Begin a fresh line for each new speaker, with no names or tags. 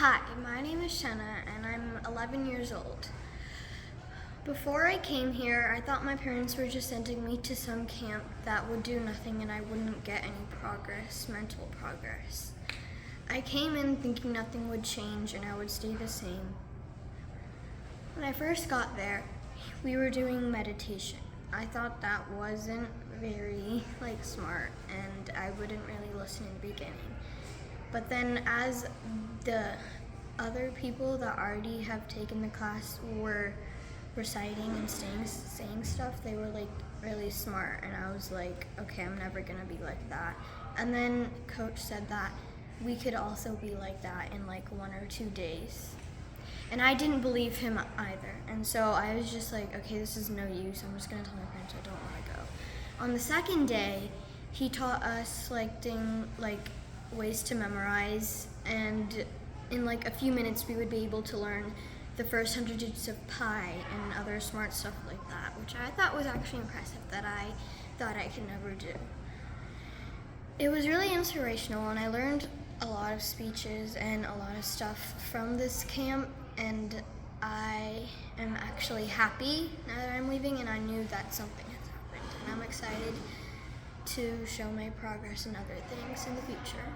Hi, my name is Shenna and I'm 11 years old. Before I came here, I thought my parents were just sending me to some camp that would do nothing and I wouldn't get any progress, mental progress. I came in thinking nothing would change and I would stay the same. When I first got there, we were doing meditation. I thought that wasn't very smart and I wouldn't really listen in the beginning. But then as the other people that already have taken the class were reciting and saying stuff, they were really smart and I was like, okay, I'm never gonna be like that. And then coach said that we could also be like that in 1 or 2 days. And I didn't believe him either. And so I was just like, okay, this is no use. I'm just gonna tell my parents I don't wanna go. On the second day, he taught us ways to memorize, and in a few minutes we would be able to learn the first 100 digits of pi and other smart stuff like that, which I thought was actually impressive that I thought I could never do. It was really inspirational and I learned a lot of speeches and a lot of stuff from this camp, and I am actually happy now that I'm leaving, and I knew that something has happened, and I'm excited to show my progress in other things in the future.